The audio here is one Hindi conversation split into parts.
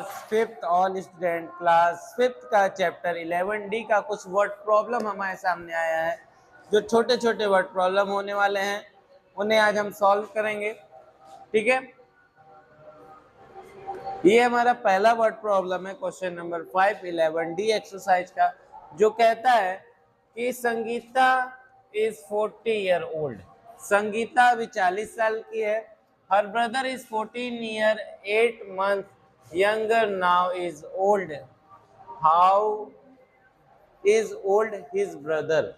Class fifth all student class fifth का चैप्टर 11D का कुछ वर्ड प्रॉब्लम हमारे सामने आया है। जो छोटे छोटे वर्ड प्रॉब्लम होने वाले हैं उन्हें आज हम सॉल्व करेंगे। ठीक है, ये हमारा पहला वर्ड प्रॉब्लम है क्वेश्चन नंबर 5 11D एक्सरसाइज का, जो कहता है कि Sangeeta is 40 year old. Sangeeta अभी 40 साल की है। Her brother is 14 year 8 month younger now is old. How is old his brother.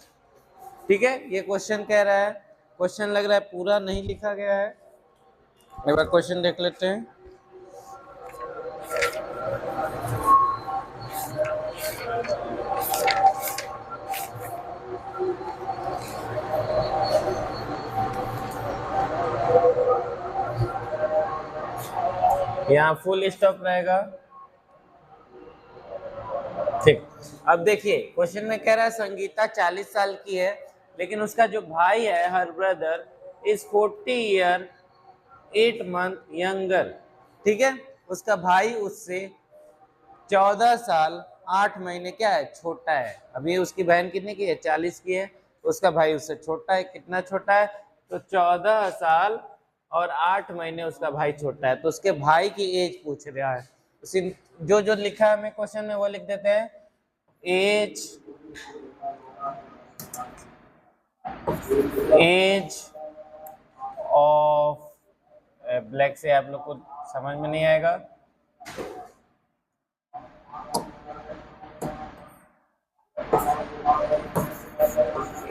ठीक है, ये क्वेश्चन कह रहा है। क्वेश्चन लग रहा है पूरा नहीं लिखा गया है, एक बार क्वेश्चन देख लेते हैं। यहाँ फुल स्टॉप रहेगा। ठीक, अब देखिए क्वेश्चन में कह रहा है संगीता 40 साल की है, लेकिन उसका जो भाई है her brother is 40 year 8 month younger. ठीक है, उसका भाई उससे 14 साल 8 महीने क्या है, छोटा है। अभी उसकी बहन कितने की है, 40 की है। उसका भाई उससे छोटा है। कितना छोटा है, तो 14 साल और 8 महीने उसका भाई छोटा है। तो उसके भाई की एज पूछ रहा है। उसी जो जो लिखा है हमें क्वेश्चन में वो लिख देते हैं। एज ऑफ, ब्लैक से आप लोग को समझ में नहीं आएगा।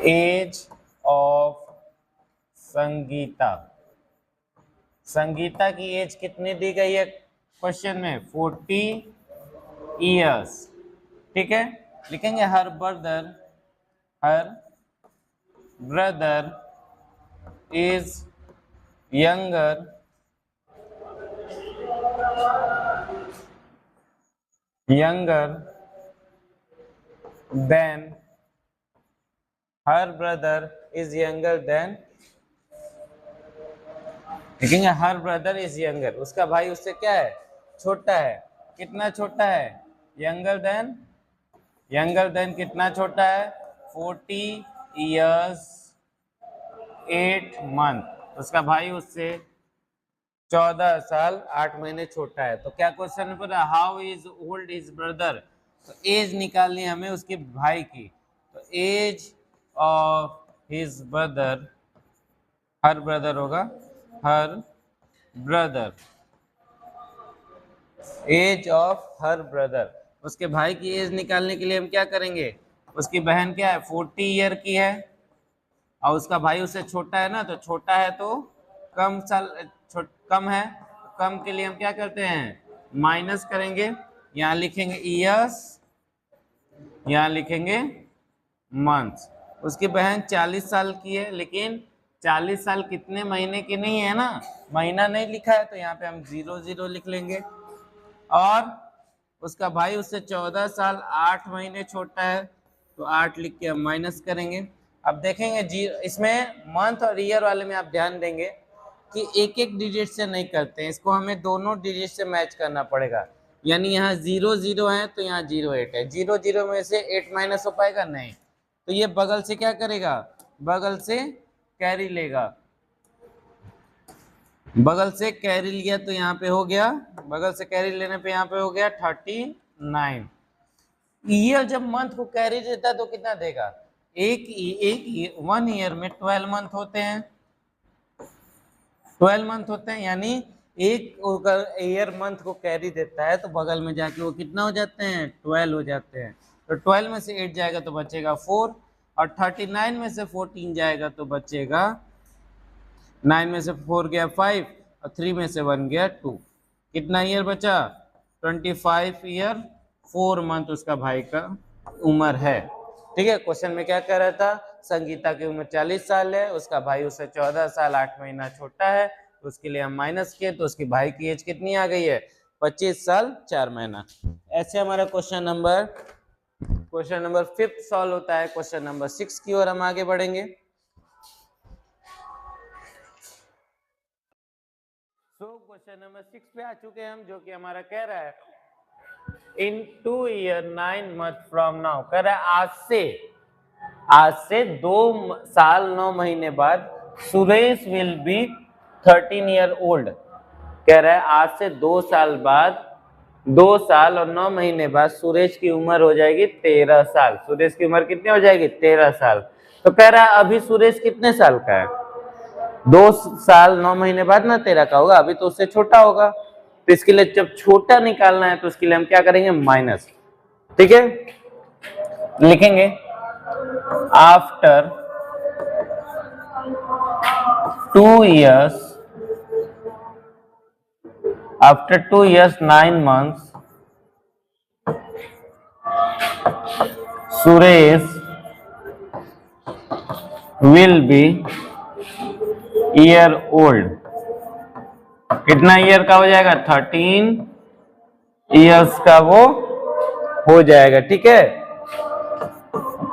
As of Sangeeta. संगीता की एज कितनी दी गई है क्वेश्चन में, 40 ईयर्स। ठीक है, लिखेंगे her brother is younger than, her brother is younger than, लिखेंगे हर ब्रदर इज यंगर, उसका भाई उससे क्या है, छोटा है। कितना छोटा है, यंगर देन कितना छोटा है, 40 ईयर्स 8 मंथ। उसका भाई उससे 14 साल 8 महीने छोटा है। तो क्या क्वेश्चन में पूरा, how is old is brother. तो एज निकालनी है हमें उसके भाई की। तो age of his brother, her brother होगा, her brother, age of her brother. उसके भाई की एज निकालने के लिए हम क्या करेंगे, उसकी बहन क्या है, 40 ईयर की है और उसका भाई उससे छोटा है ना, तो छोटा है तो कम साल, कम है, कम के लिए हम क्या करते हैं, माइनस करेंगे। यहाँ लिखेंगे ईयर्स, यहाँ लिखेंगे मंथ। उसकी बहन 40 साल की है, लेकिन 40 साल कितने महीने की नहीं है ना, महीना नहीं लिखा है, तो यहाँ पे हम 00 लिख लेंगे। और उसका भाई उससे 14 साल 8 महीने छोटा है, तो 8 लिख के हम माइनस करेंगे। अब देखेंगे जी, इसमें मंथ और ईयर वाले में आप ध्यान देंगे कि एक एक डिजिट से नहीं करते हैं, इसको हमें दोनों डिजिट से मैच करना पड़ेगा। यानी यहाँ 00 है तो यहाँ 08 है, 00 में से 8 माइनस हो पाएगा नहीं, तो ये बगल से क्या करेगा, बगल से कैरी लेगा। बगल से कैरी लिया तो यहाँ पे हो गया, बगल से कैरी लेने पे यहाँ पे हो गया 39। ईयर जब मंथ को कैरी देता है तो कितना देगा, एक 1 ईयर में 12 मंथ होते हैं, 12 मंथ होते हैं। यानी एक ईयर मंथ को कैरी देता है तो बगल में जाके वो कितना हो जाते हैं, 12 हो जाते हैं। तो 12 में से 8 जाएगा तो बचेगा 4, और 39 में से 14 जाएगा तो बचेगा, 9 में से 4 गया 5 और 3 में से 1 गया 2। कितना ईयर बचा, 25 ईयर 4 मंथ उसका भाई का उम्र है। ठीक है, क्वेश्चन में क्या कह रहा था, संगीता की उम्र 40 साल है, उसका भाई उससे 14 साल 8 महीना छोटा है, तो उसके लिए हम माइनस किए तो उसकी भाई की एज कितनी आ गई है, 25 साल 4 महीना। ऐसे हमारा क्वेश्चन नंबर 5 सॉल्व होता है। क्वेश्चन नंबर 6 की ओर हम आगे बढ़ेंगे। क्वेश्चन नंबर 6 पे आ चुके हैं हम, जो कि हमारा कह रहा है इन 2 ईयर 9 month फ्रॉम नाउ, कह रहा है आज से 2 साल 9 महीने बाद Suresh will be 13 year old. कह रहा है आज से 2 साल बाद, 2 साल और 9 महीने बाद सुरेश की उम्र हो जाएगी 13 साल। सुरेश की उम्र कितनी हो जाएगी? 13 साल। तो कह रहा है अभी सुरेश कितने साल का है? 2 साल 9 महीने बाद ना 13 का होगा, अभी तो उससे छोटा होगा। तो इसके लिए जब छोटा निकालना है तो इसके लिए हम क्या करेंगे? माइनस। ठीक है, लिखेंगे after 2 years, after 2 years 9 months, Suresh will be year old। कितना ईयर का हो जाएगा? 13 इयर्स का वो हो जाएगा। ठीक है,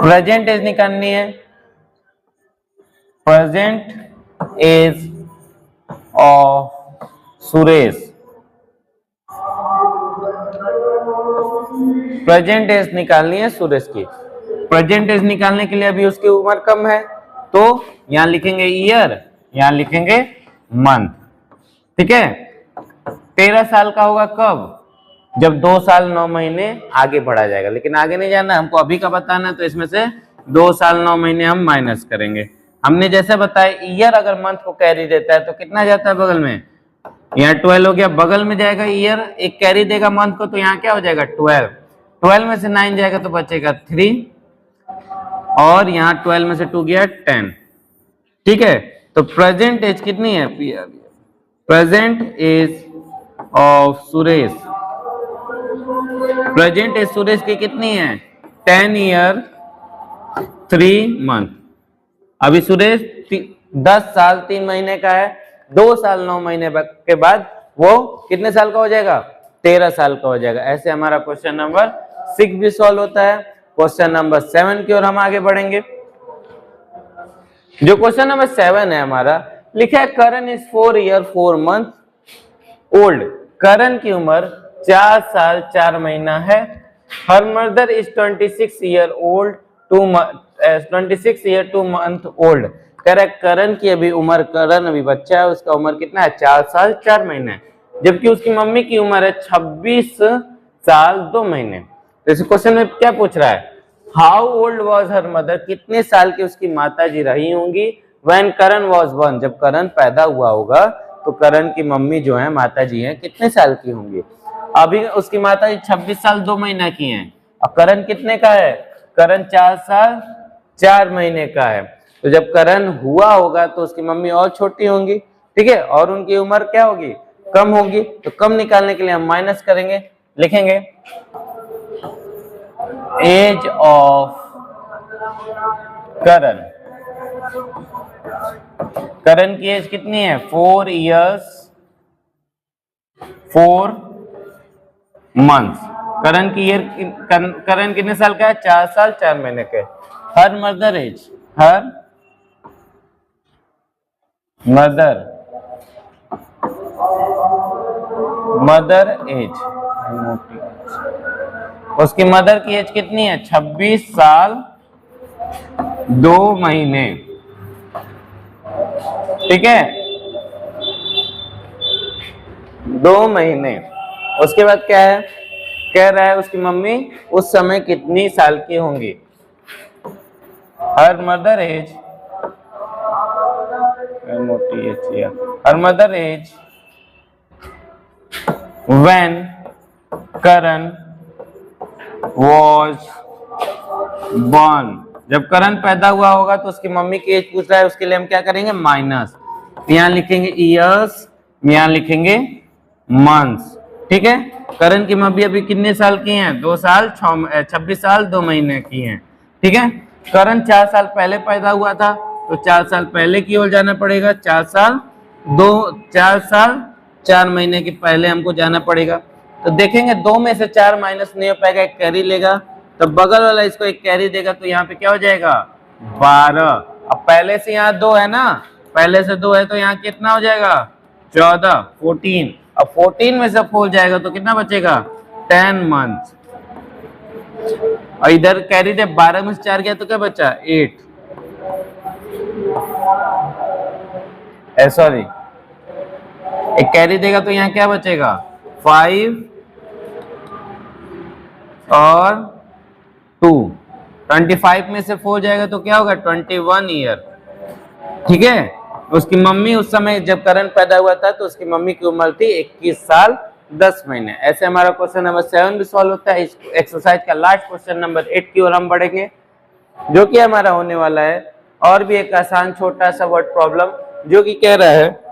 प्रेजेंट एज निकालनी है। Present age of Suresh, present age निकालनी है सुरेश की। प्रेजेंट एज निकालने के लिए अभी उसकी उम्र कम है, तो यहां लिखेंगे ईयर, यहां लिखेंगे मंथ। ठीक है, 13 साल का होगा कब? जब 2 साल 9 महीने आगे बढ़ा जाएगा। लेकिन आगे नहीं जाना, हमको अभी का बताना है, तो इसमें से 2 साल 9 महीने हम माइनस करेंगे। हमने जैसे बताया ईयर अगर मंथ को कैरी देता है तो कितना जाता है बगल में? यहाँ 12 हो गया, बगल में जाएगा ईयर, एक कैरी देगा मंथ को, तो यहाँ क्या हो जाएगा? 12। 12 में से 9 जाएगा तो बचेगा 3, और यहाँ 12 में से 2 गया 10। ठीक है, तो प्रेजेंट एज कितनी है? Present age of Suresh, present age Suresh की कितनी है? 10 ईयर 3 मंथ। अभी सुरेश 10 साल 3 महीने का है, 2 साल 9 महीने के बाद वो कितने साल का हो जाएगा? 13 साल का हो जाएगा। ऐसे हमारा क्वेश्चन नंबर 6 भी सॉल्व होता है। क्वेश्चन नंबर 7 की ओर हम आगे बढ़ेंगे। जो क्वेश्चन नंबर 7 है हमारा, लिखा है करण इज 4 ईयर 4 मंथ ओल्ड। करण की उम्र 4 साल 4 महीना है। Her mother is 26 year old 26 year 2 month old. कह रहा है करण की अभी उम्र, करण अभी बच्चा है, उसका उम्र कितना है? 4 साल 4 महीने है, जबकि उसकी मम्मी की उम्र है 26 साल 2 महीने। तो इस क्वेश्चन में क्या पूछ रहा है? How old was her mother, कितने साल की उसकी माता जी रही होंगी? व्हेन करण वॉज born, जब करण पैदा हुआ होगा तो करण की मम्मी जो है, माता जी है, कितने साल की होंगी? अभी उसकी माता जी 26 साल 2 महीना की हैं, और करण कितने का है? करण 4 साल 4 महीने का है। तो जब करण हुआ होगा तो उसकी मम्मी और छोटी होंगी। ठीक है, और उनकी उम्र क्या होगी? कम होगी। तो कम निकालने के लिए हम माइनस करेंगे, लिखेंगे एज ऑफ करण। करण की एज कितनी है? 4 इयर्स 4 मंथ्स। करण की ईयर, करण कितने साल का है? 4 साल 4 महीने के। Her mother age, her mother age, उसकी मदर की एज कितनी है? 26 साल 2 महीने। ठीक है, 2 महीने। उसके बाद क्या है? कह रहा है उसकी मम्मी उस समय कितनी साल की होंगी? हर मदर एज, मोटी age, her mother age when Karan was born, जब करण पैदा हुआ होगा तो उसकी मम्मी की एज पूछ रहा है, उसके लिए हम क्या करेंगे? माइनस। यहाँ लिखेंगे ईयर्स, यहाँ लिखेंगे मंथ्स। ठीक है, करण की मम्मी अभी कितने साल की हैं? 2 साल 26 साल 2 महीने की हैं। ठीक है, करण 4 साल पहले पैदा हुआ था, तो 4 साल पहले की ओर जाना पड़ेगा। 4 साल 4 महीने के पहले हमको जाना पड़ेगा। तो देखेंगे 2 में से 4 माइनस नहीं हो पाएगा, एक कैरी लेगा, तो बगल वाला इसको एक कैरी देगा, तो यहाँ पे क्या हो जाएगा? 12। अब पहले से यहाँ 2 है ना, पहले से 2 है तो यहाँ कितना हो जाएगा? 14, 14। अब 14 में से 4 जाएगा तो कितना बचेगा? 10 मंथ। और इधर कैरी दे 12 में से 4 गया तो क्या बचा 8, सॉरी एक कैरी देगा तो यहाँ क्या बचेगा 5 और 2, 25 में से 4 जाएगा तो क्या होगा 21 ईयर। ठीक है, उसकी मम्मी उस समय जब करण पैदा हुआ था तो उसकी मम्मी की उम्र थी 21 साल 10 महीने। ऐसे हमारा क्वेश्चन नंबर 7 भी सॉल्व होता है। इस एक्सरसाइज का लास्ट क्वेश्चन नंबर 8 की ओर हम बढ़ेंगे, जो कि हमारा होने वाला है और भी एक आसान छोटा सा वर्ड प्रॉब्लम, जो कि कह रहा है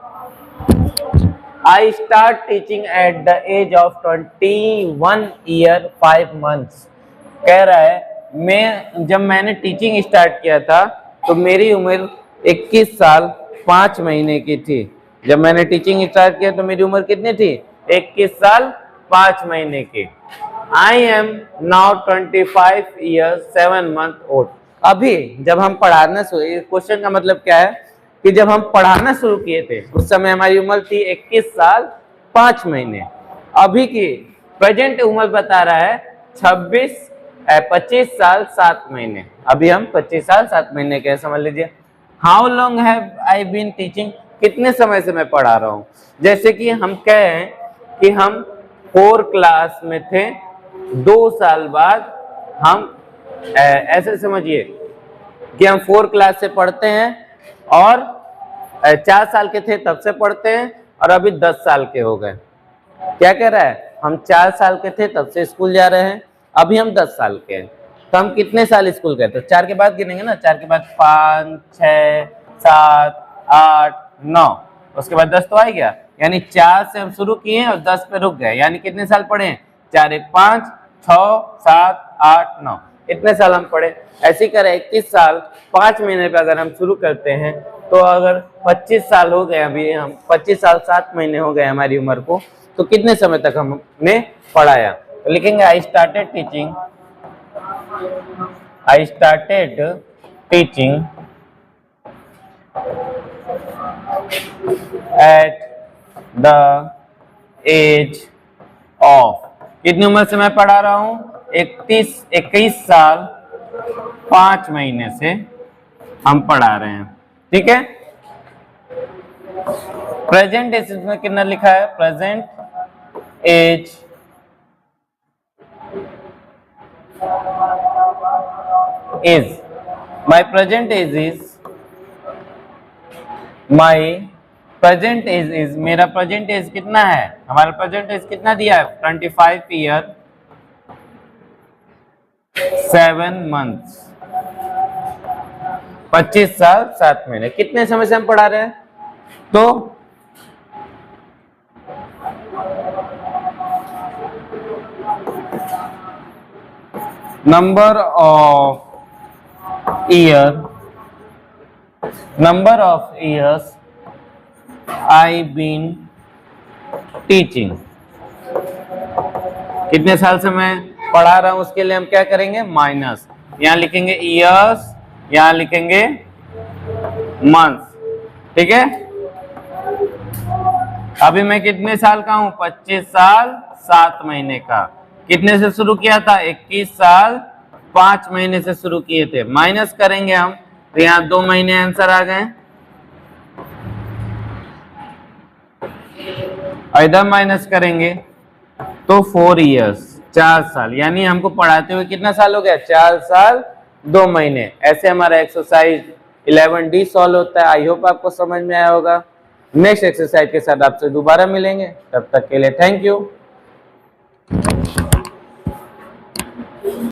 I start teaching at the age of 21 year 5 months। कह रहा है जब मैंने टीचिंग स्टार्ट किया था तो मेरी उम्र 21 साल 5 महीने की थी। जब मैंने टीचिंग स्टार्ट किया तो मेरी उम्र कितनी थी 21 साल 5 महीने की। I am now 25 years 7 month old। अभी जब हम पढ़ाना शुरू, क्वेश्चन का मतलब क्या है कि जब हम पढ़ाना शुरू किए थे उस समय हमारी उम्र थी 21 साल 5 महीने। अभी की प्रेजेंट उम्र बता रहा है 25 साल 7 महीने। अभी हम 25 साल 7 महीने के, समझ लीजिए। How long have I been teaching, कितने समय से मैं पढ़ा रहा हूँ। जैसे कि हम कहें कि हम 4 क्लास में थे, 2 साल बाद हम ऐसे समझिए कि हम 4 क्लास से पढ़ते हैं और 4 साल के थे तब से पढ़ते हैं और अभी 10 साल के हो गए। क्या कह रहा है, हम 4 साल के थे तब से स्कूल जा रहे हैं, अभी हम 10 साल के हैं। तो हम कितने साल स्कूल गए, तो 4 के बाद गिनेंगे ना, 4 के बाद 5 6 7 8 9, उसके बाद 10 तो आ गया। यानी 4 से हम शुरू किए और 10 पे रुक गए, यानी कितने साल पढ़े हैं 4 1 5 6 7 8 9, इतने साल हम पढ़े। ऐसे ही करें 21 साल 5 महीने पे अगर हम शुरू करते हैं तो अगर 25 साल हो गए, अभी हम 25 साल 7 महीने हो गए हमारी उम्र को, तो कितने समय तक हमने पढ़ाया। तो लिखेंगे I started teaching at the age of, कितनी उम्र से मैं पढ़ा रहा हूं 21 साल 5 महीने से हम पढ़ा रहे हैं। ठीक है, प्रेजेंट एज में कितना लिखा है, present age is, my present age is, मेरा प्रेजेंट एज कितना है, हमारा प्रेजेंट एज कितना दिया है 25 ईयर 7 मंथ्स, 25 साल 7 महीने। कितने समय से हम पढ़ा रहे हैं, तो number of years I been teaching, कितने साल से मैं पढ़ा रहा हूं उसके लिए हम क्या करेंगे माइनस, यहां लिखेंगे ईयर्स, यहां लिखेंगे मंथ्स। ठीक है, अभी मैं कितने साल का हूं 25 साल 7 महीने का। कितने से शुरू किया था 21 साल 5 महीने से शुरू किए थे, माइनस करेंगे हम तो यहाँ 2 महीने आंसर आ गए, इधर माइनस करेंगे तो 4 इयर्स 4 साल, यानी हमको पढ़ाते हुए कितना साल हो गया 4 साल 2 महीने। ऐसे हमारा एक्सरसाइज 11D सॉल्व होता है। आई होप आपको समझ में आया होगा। नेक्स्ट एक्सरसाइज के साथ आपसे दोबारा मिलेंगे, तब तक के लिए थैंक यू।